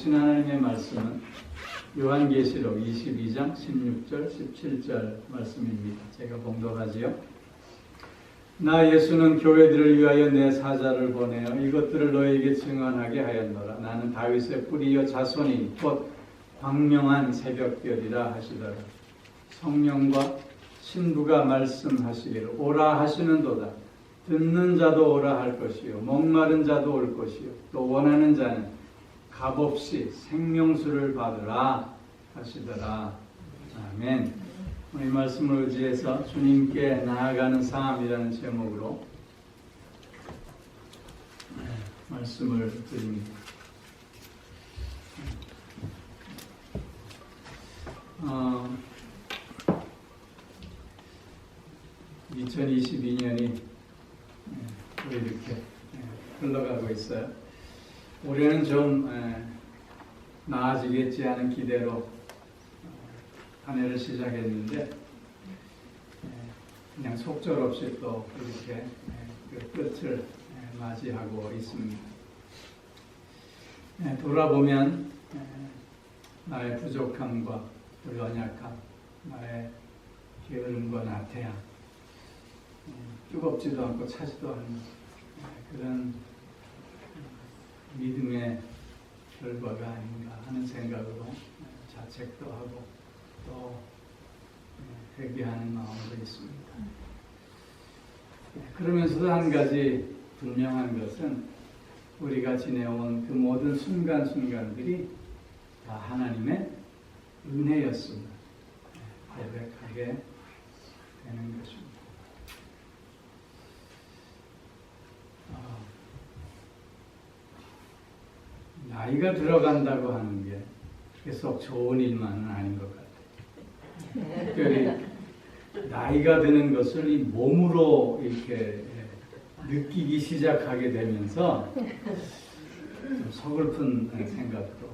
주신 하나님의 말씀은 요한계시록 22장 16절 17절 말씀입니다. 제가 봉독하지요. 나 예수는 교회들을 위하여 내 사자를 보내어 이것들을 너에게 증언하게 하였노라. 나는 다윗의 뿌리여 자손이 곧 광명한 새벽별이라 하시더라. 성령과 신부가 말씀하시기를 오라 하시는도다. 듣는 자도 오라 할 것이요 목마른 자도 올 것이요 또 원하는 자는 값없이 생명수를 받으라 하시더라. 아멘. 이 말씀을 의지해서 주님께 나아가는 삶이라는 제목으로 말씀을 드립니다. 2022년이 이렇게 흘러가고 있어요. 올해는 좀 나아지겠지 하는 기대로 한 해를 시작했는데 그냥 속절없이 또 이렇게 그 끝을 맞이하고 있습니다. 돌아보면 나의 부족함과 연약함, 나의 게으름과 나태함, 뜨겁지도 않고 차지도 않는 그런 믿음의 결과가 아닌가 하는 생각으로 자책도 하고 또 회개하는 마음도 있습니다. 그러면서도 한 가지 분명한 것은 우리가 지내온 그 모든 순간순간들이 다 하나님의 은혜였습니다. 고백하게 되는 것입니다. 나이가 들어간다고 하는 게 계속 좋은 일만은 아닌 것 같아요. 특별히 나이가 드는 것을 이 몸으로 이렇게 느끼기 시작하게 되면서 좀 서글픈 생각도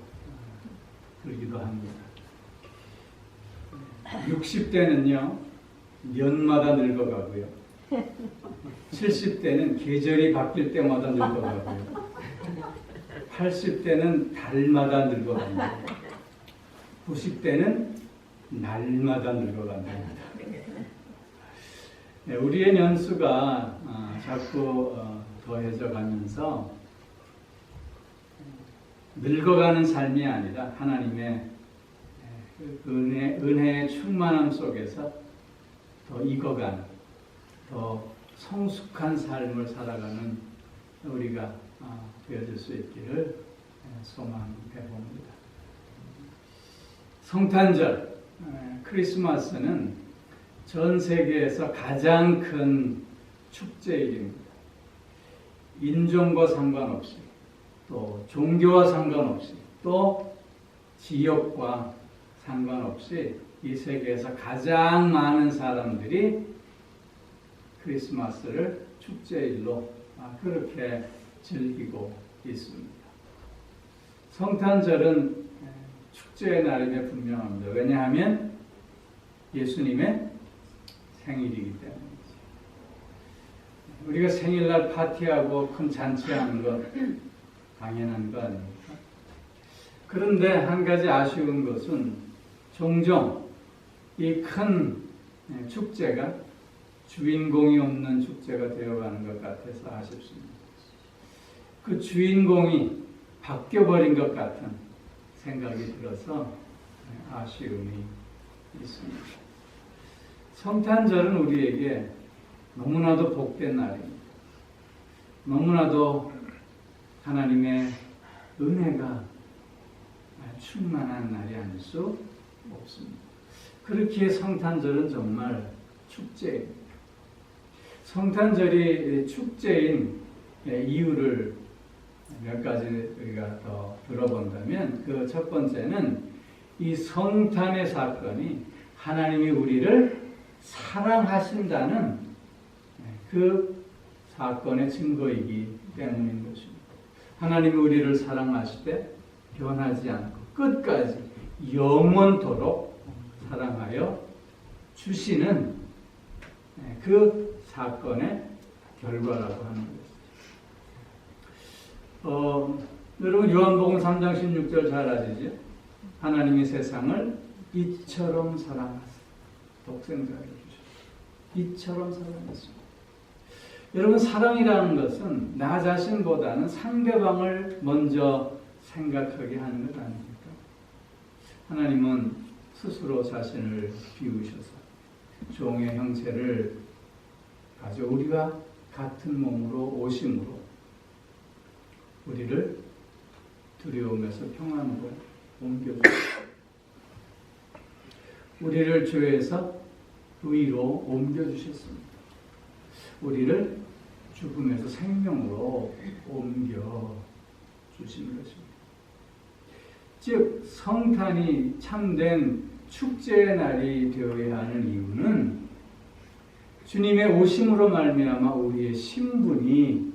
들기도 합니다. 60대는요, 년마다 늙어가고요. 70대는 계절이 바뀔 때마다 늙어가고요. 80대는 달마다 늙어갑니다. 90대는 날마다 늙어간답니다. 우리의 연수가 자꾸 더해져 가면서 늙어가는 삶이 아니라 하나님의 은혜의 충만함 속에서 더 익어가는, 더 성숙한 삶을 살아가는 우리가 되어질 수 있기를 소망해 봅니다. 성탄절, 크리스마스는 전 세계에서 가장 큰 축제일입니다. 인종과 상관없이, 또 종교와 상관없이, 또 지역과 상관없이 이 세계에서 가장 많은 사람들이 크리스마스를 축제일로 그렇게 즐기고 있습니다. 성탄절은 축제의 날임에 분명합니다. 왜냐하면 예수님의 생일이기 때문이죠. 우리가 생일날 파티하고 큰 잔치하는 것 당연한 거 아닙니까? 그런데 한 가지 아쉬운 것은 종종 이 큰 축제가 주인공이 없는 축제가 되어가는 것 같아서 아쉽습니다. 그 주인공이 바뀌어버린 것 같은 생각이 들어서 아쉬움이 있습니다. 성탄절은 우리에게 너무나도 복된 날입니다. 너무나도 하나님의 은혜가 충만한 날이 아닐 수 없습니다. 그렇기에 성탄절은 정말 축제입니다. 성탄절이 축제인 이유를 몇 가지 우리가 더 들어본다면 그 첫 번째는 이 성탄의 사건이 하나님이 우리를 사랑하신다는 그 사건의 증거이기 때문인 것입니다. 하나님이 우리를 사랑하실 때 변하지 않고 끝까지 영원토록 사랑하여 주시는 그 사건의 결과라고 하는 것입니다. 여러분 요한복음 3장 16절 잘 아시죠? 하나님이 세상을 이처럼 사랑하사 독생자를 주셨다. 이처럼 사랑했습니다. 여러분 사랑이라는 것은 나 자신보다는 상대방을 먼저 생각하게 하는 것 아닙니까? 하나님은 스스로 자신을 비우셔서 종의 형체를 가져 우리가 같은 몸으로 오심으로 우리를 두려움에서 평안으로 옮겨주셨습니다. 우리를 죄에서 의로 옮겨주셨습니다. 우리를 죽음에서 생명으로 옮겨주신 것입니다. 즉 성탄이 참된 축제의 날이 되어야 하는 이유는 주님의 오심으로 말미암아 우리의 신분이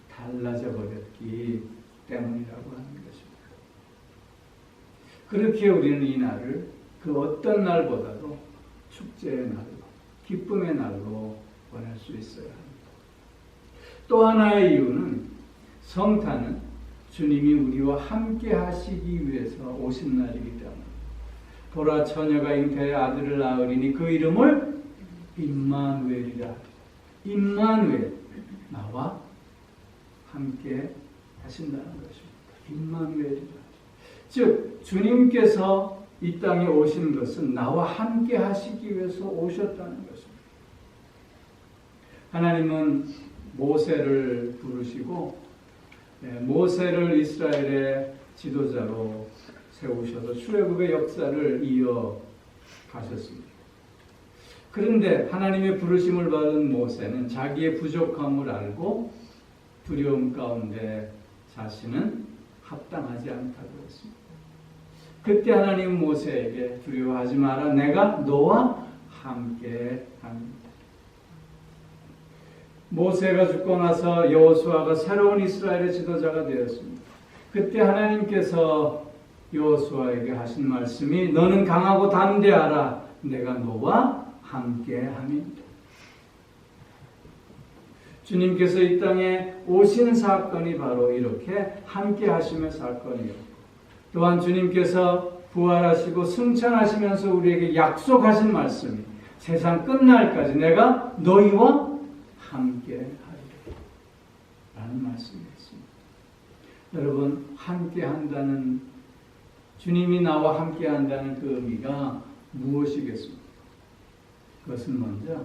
달라져 버렸기 때문이라고 하는 것입니다. 그렇게 우리는 이 날을 그 어떤 날보다도 축제의 날로, 기쁨의 날로 보낼 수 있어야 합니다. 또 하나의 이유는 성탄은 주님이 우리와 함께 하시기 위해서 오신 날이기 때문에 보라 처녀가 잉태해 아들을 낳으리니 그 이름을 임마누엘이라. 임마누엘, 나와 함께 하신다는 것입니다. 임마누엘이라. 즉 주님께서 이 땅에 오신 것은 나와 함께 하시기 위해서 오셨다는 것입니다. 하나님은 모세를 부르시고 모세를 이스라엘의 지도자로 세우셔서 출애굽의 역사를 이어가셨습니다. 그런데 하나님의 부르심을 받은 모세는 자기의 부족함을 알고 두려움 가운데 자신은 합당하지 않다고 했습니다. 그때 하나님은 모세에게 두려워하지 마라. 내가 너와 함께 합니다. 모세가 죽고 나서 여호수아가 새로운 이스라엘의 지도자가 되었습니다. 그때 하나님께서 여호수아에게 하신 말씀이 너는 강하고 담대하라. 내가 너와 함께 함이다. 주님께서 이 땅에 오신 사건이 바로 이렇게 함께 하심의 사건이요. 또한 주님께서 부활하시고 승천하시면서 우리에게 약속하신 말씀이 세상 끝날까지 내가 너희와 함께 하리라 라는 말씀이었습니다. 여러분 함께 한다는 주님이 나와 함께 한다는 그 의미가 무엇이겠습니까? 그것은 먼저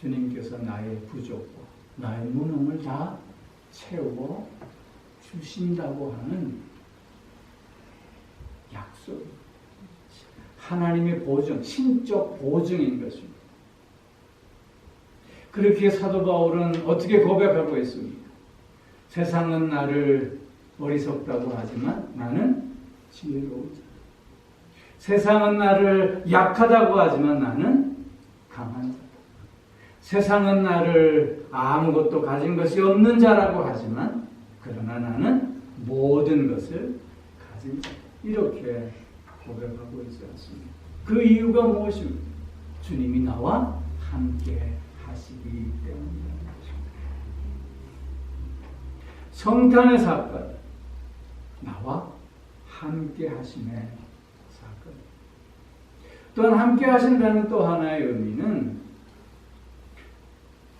주님께서 나의 부족과 나의 무능을 다 채워 주신다고 하는 약속, 하나님의 보증, 신적 보증인 것입니다. 그렇게 사도 바울은 어떻게 고백하고 있습니까? 세상은 나를 어리석다고 하지만 나는 지혜로운 자. 세상은 나를 약하다고 하지만 나는 강한 자다. 세상은 나를 아무것도 가진 것이 없는 자라고 하지만 그러나 나는 모든 것을 가진 자다. 이렇게 고백하고 있지 않습니까? 그 이유가 무엇입니까? 주님이 나와 함께 하시기 때문이라는 것입니다. 성탄의 사건, 나와 함께 하심의 사건. 또한 함께 하신다는 또 하나의 의미는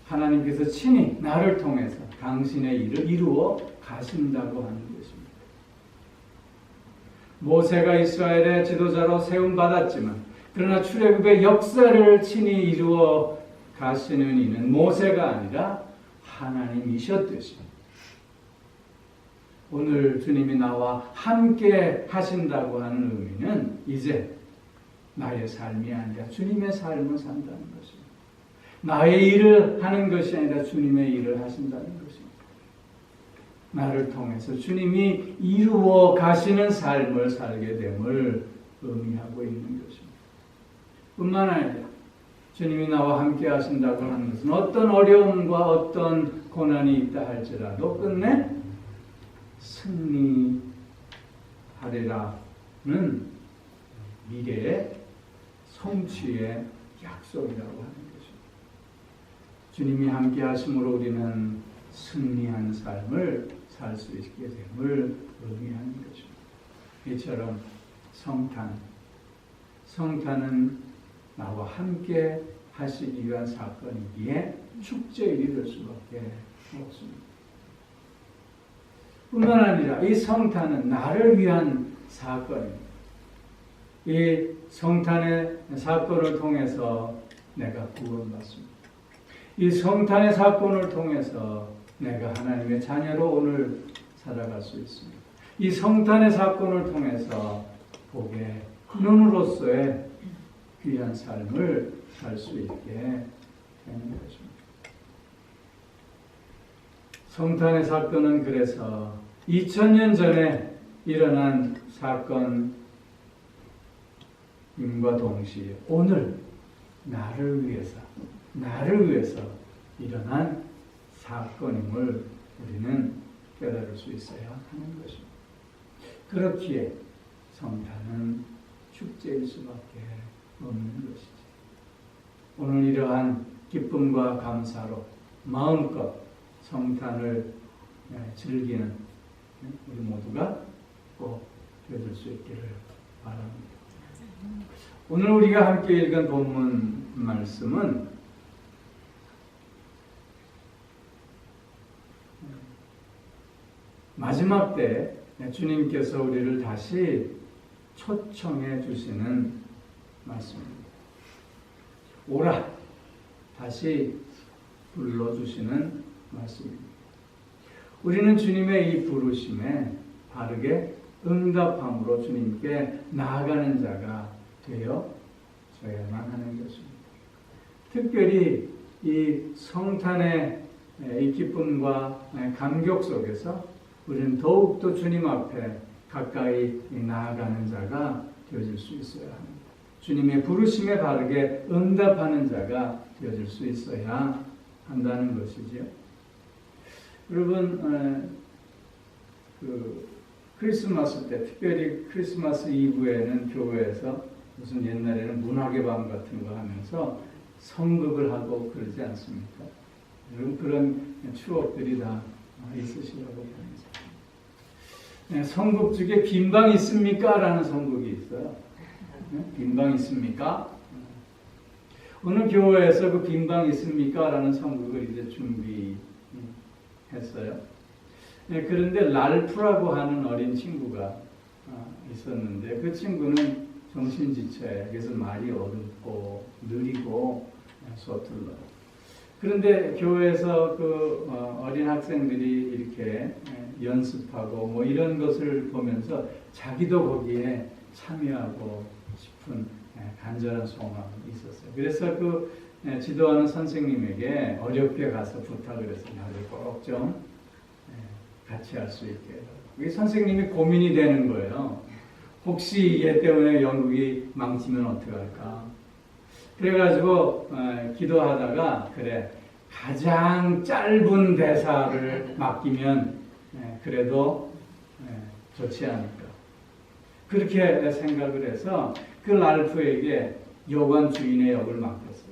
하나님께서 친히 나를 통해서 당신의 일을 이루어 가신다고 하는 것입니다. 모세가 이스라엘의 지도자로 세움받았지만 그러나 출애굽의 역사를 친히 이루어 가시는 이는 모세가 아니라 하나님이셨듯이 오늘 주님이 나와 함께 하신다고 하는 의미는 이제 나의 삶이 아니라 주님의 삶을 산다는 것입니다. 나의 일을 하는 것이 아니라 주님의 일을 하신다는 것입니다. 나를 통해서 주님이 이루어 가시는 삶을 살게 됨을 의미하고 있는 것입니다. 뿐만 아니라 주님이 나와 함께 하신다고 하는 것은 어떤 어려움과 어떤 고난이 있다 할지라도 끝내 승리하리라는 미래의 성취의 약속이라고 하는 것입니다. 주님이 함께 하심으로 우리는 승리한 삶을 살 수 있게 됨을 의미하는 것입니다. 이처럼 성탄은 나와 함께 하시기 위한 사건이기에 축제일이 될 수밖에 없습니다. 뿐만 아니라 이 성탄은 나를 위한 사건입니다. 이 성탄의 사건을 통해서 내가 구원받습니다. 이 성탄의 사건을 통해서 내가 하나님의 자녀로 오늘 살아갈 수 있습니다. 이 성탄의 사건을 통해서 복의 근원으로서의 귀한 삶을 살 수 있게 되는 것입니다. 성탄의 사건은 그래서 2000년 전에 일어난 사건과 동시에 오늘 나를 위해서 일어난 사건임을 우리는 깨달을 수 있어야 하는 것입니다. 그렇기에 성탄은 축제일 수밖에 없는 것이죠. 오늘 이러한 기쁨과 감사로 마음껏 성탄을 즐기는 우리 모두가 꼭 되어줄 수 있기를 바랍니다. 오늘 우리가 함께 읽은 본문 말씀은 마지막 때 주님께서 우리를 다시 초청해 주시는 말씀입니다. 오라, 다시 불러주시는 말씀입니다. 우리는 주님의 이 부르심에 바르게 응답함으로 주님께 나아가는 자가 되어져야만 하는 것입니다. 특별히 이 성탄의 이 기쁨과 감격 속에서 우리는 더욱더 주님 앞에 가까이 나아가는 자가 되어질 수 있어야 합니다. 주님의 부르심에 바르게 응답하는 자가 되어질 수 있어야 한다는 것이지요. 여러분, 크리스마스 때, 특별히 크리스마스 이브에는 교회에서 무슨 옛날에는 문학의 밤 같은 거 하면서 성극을 하고 그러지 않습니까? 여러분, 그런 추억들이 다 있으시라고 봅니다. 성극 중에 빈방 있습니까? 라는 성극이 있어요. 빈방 있습니까? 어느 교회에서 그 빈방 있습니까? 라는 성극을 이제 준비했어요. 그런데 랄프라고 하는 어린 친구가 있었는데 그 친구는 정신지체, 그래서 말이 어둡고 느리고 서툴러. 그런데 교회에서 그 어린 학생들이 이렇게 연습하고 뭐 이런 것을 보면서 자기도 거기에 참여하고 싶은 간절한 소망이 있었어요. 그래서 그 지도하는 선생님에게 어렵게 가서 부탁을 해서 나를 꼭 좀 같이 할 수 있게. 이 선생님이 고민이 되는 거예요. 혹시 얘 때문에 연극이 망치면 어떡할까? 그래가지고 기도하다가 그래 가장 짧은 대사를 맡기면 그래도 좋지 않을까. 그렇게 생각을 해서 그 랄프에게 여관 주인의 역을 맡겼어요.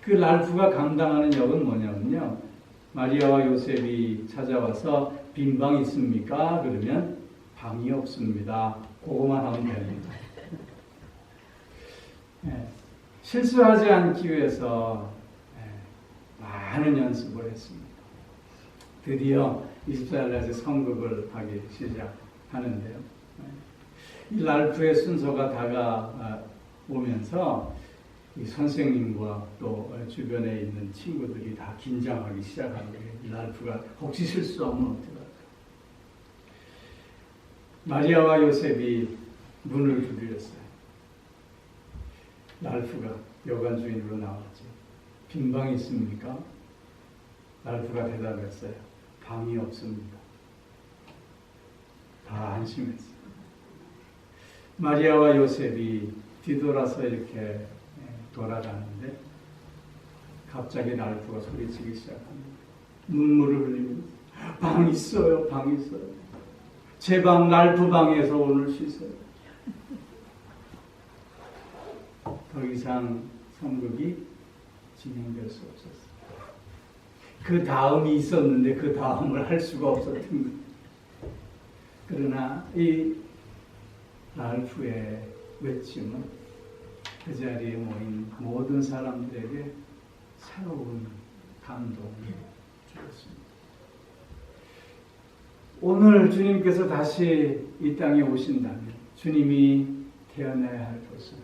그 랄프가 감당하는 역은 뭐냐면요. 마리아와 요셉이 찾아와서 빈 방 있습니까? 그러면 방이 없습니다. 그거만 하면 됩니다. 실수하지 않기 위해서 많은 연습을 했습니다. 드디어 24일날 성극을 하기 시작하는데요. 이 랄프의 순서가 다가오면서 이 선생님과 또 주변에 있는 친구들이 다 긴장하기 시작하는 거예요. 이 랄프가 혹시 실수하면 어떡할까? 마리아와 요셉이 문을 두드렸어요. 랄프가 여관 주인으로 나왔지. 빈 방이 있습니까? 랄프가 대답했어요. 방이 없습니다. 다 안심했어요. 마리아와 요셉이 뒤돌아서 이렇게 돌아가는데 갑자기 랄프가 소리치기 시작합니다. 눈물을 흘리면서 방 있어요. 방 있어요. 제 방 랄프 방에서 오늘 쉬세요. 더 이상 성극이 진행될 수 없었어요. 그 다음이 있었는데 그 다음을 할 수가 없었던 거예요. 그러나 이 랄프의 외침은 그 자리에 모인 모든 사람들에게 새로운 감동을 주었습니다. 오늘 주님께서 다시 이 땅에 오신다면 주님이 태어나야 할 곳은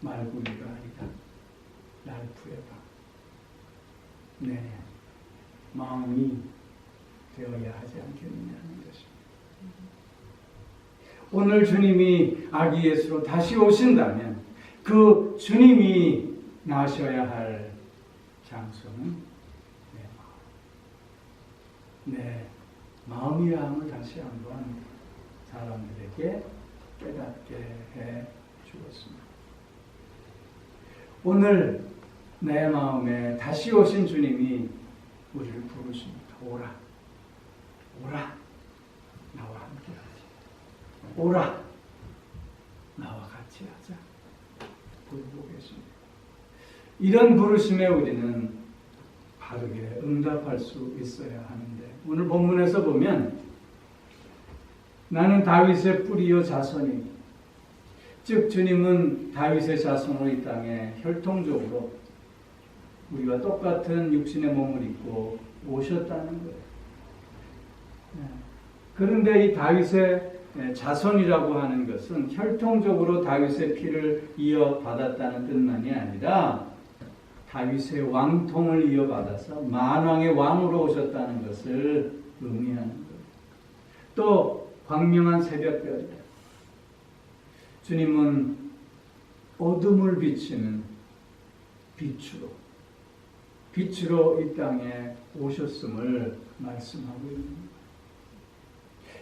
말구리가 아니라 랄프의 방, 내 마음이 되어야 하지 않겠느냐는 것입니다. 오늘 주님이 아기 예수로 다시 오신다면 그 주님이 나셔야 할 장소는 내 마음이야 함을 다시 한번 사람들에게 깨닫게 해 주었습니다. 오늘 내 마음에 다시 오신 주님이 우리를 부르십니다. 오라, 오라, 나와 함께 하자. 오라, 나와 같이 하자. 부르고 계십니다. 이런 부르심에 우리는 바르게 응답할 수 있어야 하는데, 오늘 본문에서 보면 나는 다윗의 뿌리요 자손이니, 즉 주님은 다윗의 자손으로 이 땅에 혈통적으로 우리와 똑같은 육신의 몸을 입고 오셨다는 거예요. 그런데 이 다윗의 자손이라고 하는 것은 혈통적으로 다윗의 피를 이어받았다는 뜻만이 아니라 다윗의 왕통을 이어받아서 만왕의 왕으로 오셨다는 것을 의미하는 거예요. 또 광명한 새벽별이다. 주님은 어둠을 비치는 빛으로 이 땅에 오셨음을 말씀하고 있습니다.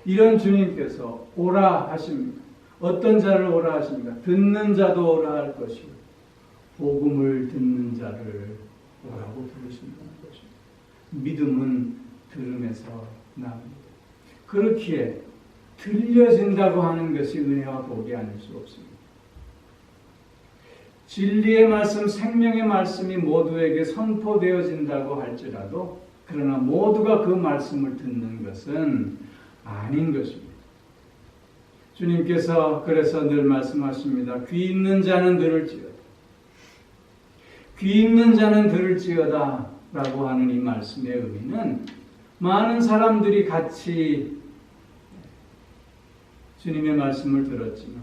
이런 주님께서 오라 하십니다. 어떤 자를 오라 하십니까? 듣는 자도 오라 할 것이고 복음을 듣는 자를 오라고 부르신다는 것입니다. 믿음은 들음에서 납니다. 그렇기에 들려진다고 하는 것이 은혜와 복이 아닐 수 없습니다. 진리의 말씀, 생명의 말씀이 모두에게 선포되어진다고 할지라도 그러나 모두가 그 말씀을 듣는 것은 아닌 것입니다. 주님께서 그래서 늘 말씀하십니다. 귀 있는 자는 들을지어다. 귀 있는 자는 들을지어다 라고 하는 이 말씀의 의미는 많은 사람들이 같이 주님의 말씀을 들었지만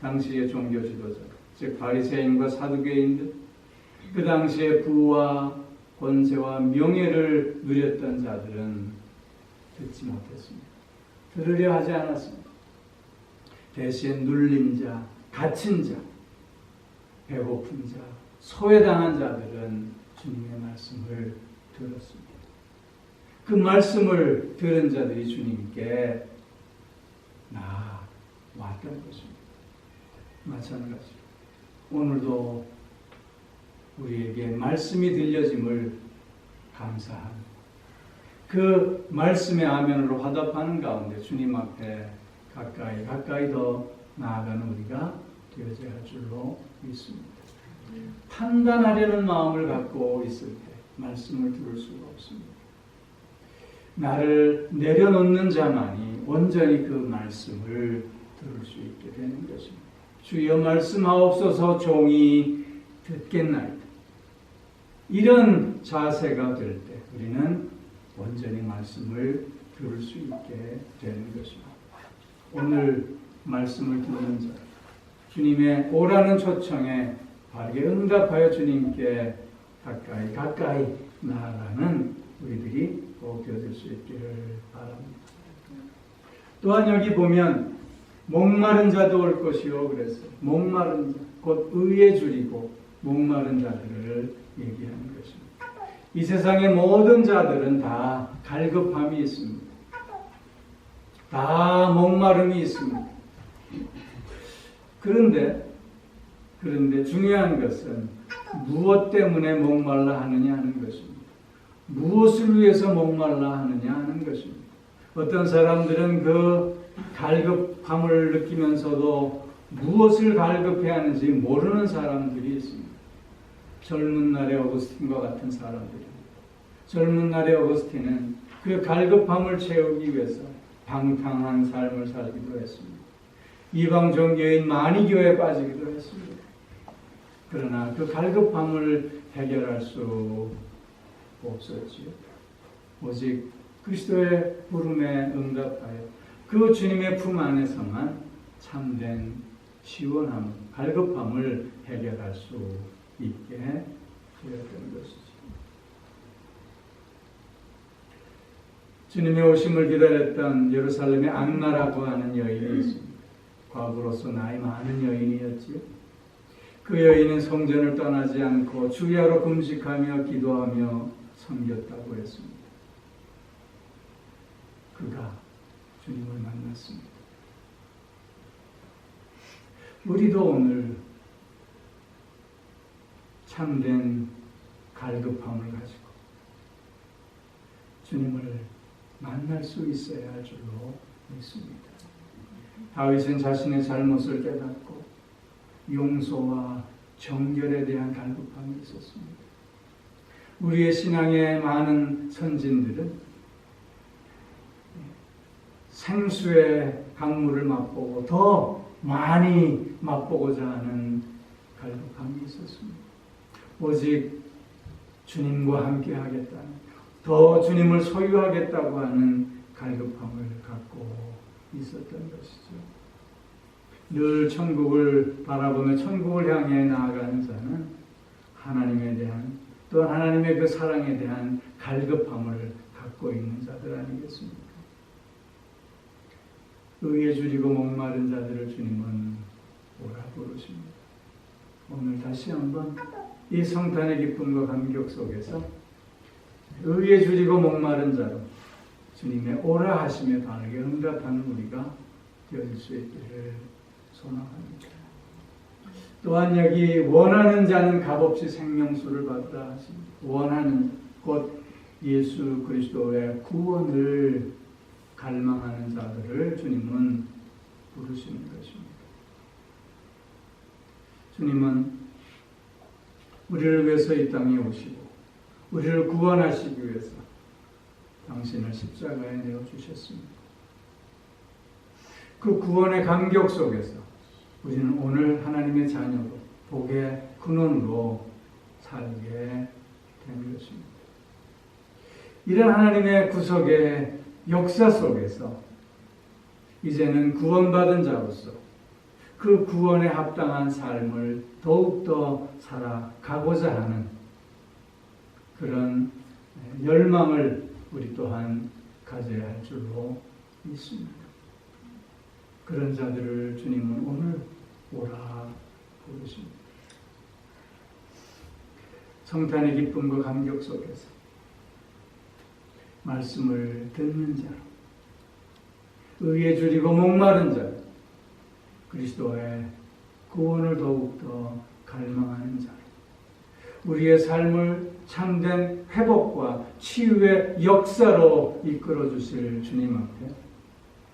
당시의 종교 지도자, 즉 바리새인과 사두개인들, 그 당시에 부와 권세와 명예를 누렸던 자들은 듣지 못했습니다. 들으려 하지 않았습니다. 대신 눌린 자, 갇힌 자, 배고픈 자, 소외당한 자들은 주님의 말씀을 들었습니다. 그 말씀을 들은 자들이 주님께 나왔던 것입니다. 마찬가지로 오늘도 우리에게 말씀이 들려짐을 감사합니다. 그 말씀의 아멘으로 화답하는 가운데 주님 앞에 가까이 더 나아가는 우리가 되어져야 할 줄로 믿습니다. 판단하려는 마음을 갖고 있을 때 말씀을 들을 수가 없습니다. 나를 내려놓는 자만이 온전히 그 말씀을 들을 수 있게 되는 것입니다. 주여 말씀하옵소서 종이 듣겠나이다. 이런 자세가 될 때 우리는 온전히 말씀을 들을 수 있게 되는 것입니다. 오늘 말씀을 듣는 자, 주님의 오라는 초청에 바르게 응답하여 주님께 가까이 나아가는 우리들이 꼭 되어질 수 있기를 바랍니다. 또한 여기 보면 목마른 자도 올 것이요 그랬어요. 목마른 자, 곧 의에 줄이고 목마른 자들을 얘기하는 것입니다. 이 세상의 모든 자들은 다 갈급함이 있습니다. 다 목마름이 있습니다. 그런데 중요한 것은 무엇 때문에 목말라 하느냐 하는 것입니다. 무엇을 위해서 목말라 하느냐 하는 것입니다. 어떤 사람들은 그 갈급함을 느끼면서도 무엇을 갈급해 하는지 모르는 사람들이 있습니다. 젊은 날의 어거스틴과 같은 사람들입니다. 젊은 날의 어거스틴은 그 갈급함을 채우기 위해서 방탕한 삶을 살기도 했습니다. 이방 종교인 마니교에 빠지기도 했습니다. 그러나 그 갈급함을 해결할 수 없었지요. 오직 그리스도의 부름에 응답하여 그 주님의 품 안에서만 참된 시원함, 갈급함을 해결할 수 있게 되었던 것이죠. 주님의 오심을 기다렸던 예루살렘의 안나라고 하는 여인이 있습니다. 과부로서 나이 많은 여인이었지요. 그 여인은 성전을 떠나지 않고 주야로 금식하며 기도하며 섬겼다고 했습니다. 그가 주님을 만났습니다. 우리도 오늘 참된 갈급함을 가지고 주님을 만날 수 있어야 할 줄로 믿습니다. 다윗은 자신의 잘못을 깨닫고 용서와 정결에 대한 갈급함이 있었습니다. 우리의 신앙의 많은 선진들은 생수의 강물을 맛보고 더 많이 맛보고자 하는 갈급함이 있었습니다. 오직 주님과 함께 하겠다는, 더 주님을 소유하겠다고 하는 갈급함을 갖고 있었던 것이죠. 늘 천국을 바라보며 천국을 향해 나아가는 자는 하나님에 대한, 또 하나님의 그 사랑에 대한 갈급함을 갖고 있는 자들 아니겠습니까? 의에 줄이고 목마른 자들을 주님은 오라 부르십니다. 오늘 다시 한번 이 성탄의 기쁨과 감격 속에서 의에 줄이고 목마른 자로 주님의 오라 하심에 바르게 응답하는 우리가 되어질 수 있기를 소망합니다. 또한 여기 원하는 자는 값없이 생명수를 받으라 하십니다. 원하는 곧 예수 그리스도의 구원을 갈망하는 자들을 주님은 부르시는 것입니다. 주님은 우리를 위해서 이 땅에 오시고 우리를 구원하시기 위해서 당신을 십자가에 내어주셨습니다. 그 구원의 감격 속에서 우리는 오늘 하나님의 자녀로 복의 근원으로 살게 된 것입니다. 이런 하나님의 구속의 역사 속에서 이제는 구원받은 자로서 그 구원에 합당한 삶을 더욱더 살아가고자 하는 그런 열망을 우리 또한 가져야 할 줄로 믿습니다. 그런 자들을 주님은 오늘 오라 부르십니다. 성탄의 기쁨과 감격 속에서 말씀을 듣는 자로, 의에 줄이고 목마른 자로, 그리스도의 구원을 더욱더 갈망하는 자로, 우리의 삶을 참된 회복과 치유의 역사로 이끌어 주실 주님 앞에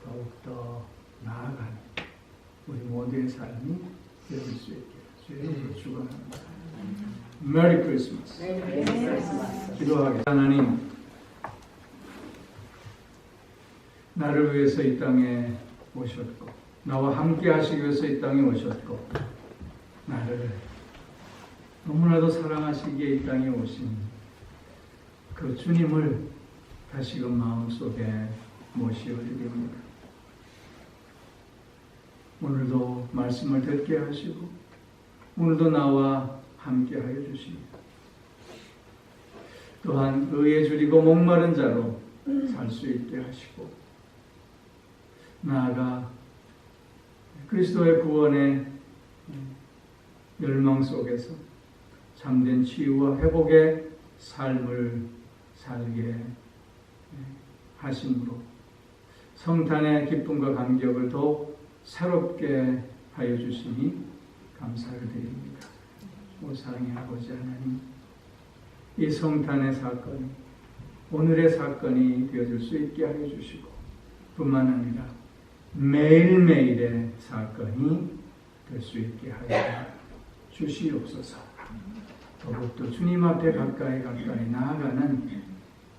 더욱더 나아가는 우리 모두의 삶이 되어질 수 있게 주의 이름으로 축원합니다. 메리 크리스마스. 기도하겠습니다. 하나님, 나를 위해서 이 땅에 오셨고 나와 함께 하시기 위해서 이 땅에 오셨고 나를 너무나도 사랑하시기에 이 땅에 오신 그 주님을 다시금 마음속에 모시어드립니다. 오늘도 말씀을 듣게 하시고 오늘도 나와 함께 하여 주십니다. 또한 의에 줄이고 목마른 자로 살 수 있게 하시고 나아가 그리스도의 구원의 열망 속에서 참된 치유와 회복의 삶을 살게 하심으로 성탄의 기쁨과 감격을 더욱 새롭게 하여 주시니 감사를 드립니다. 오 사랑의 아버지 하나님, 이 성탄의 사건이 오늘의 사건이 되어줄 수 있게 하여 주시고 뿐만 아니라 매일매일의 사건이 될 수 있게 하여 주시옵소서. 더욱더 주님 앞에 가까이 나아가는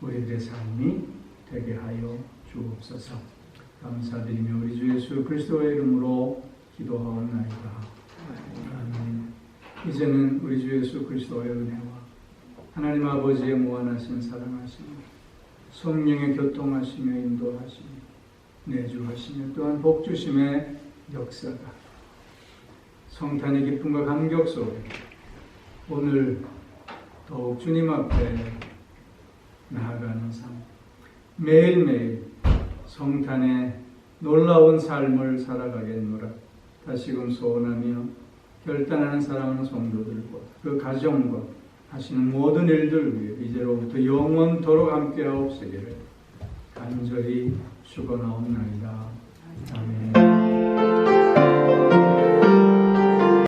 우리들의 삶이 되게 하여 주옵소서. 감사드리며 우리 주 예수 그리스도의 이름으로 기도하옵나이다. 아멘. 이제는 우리 주 예수 그리스도의 은혜와 하나님 아버지의 무한하신 사랑하심이 성령의 교통하시며 인도하시며 내주하시며 또한 복주심의 역사가 성탄의 기쁨과 감격 속에 오늘 더욱 주님 앞에 나아가는 삶, 매일매일 성탄의 놀라운 삶을 살아가겠노라 다시금 소원하며 결단하는 사랑하는 성도들과 그 가정과 하시는 모든 일들 위해 이제로부터 영원토록 함께하옵시기를 간절히 축원하옵나이다. 아멘.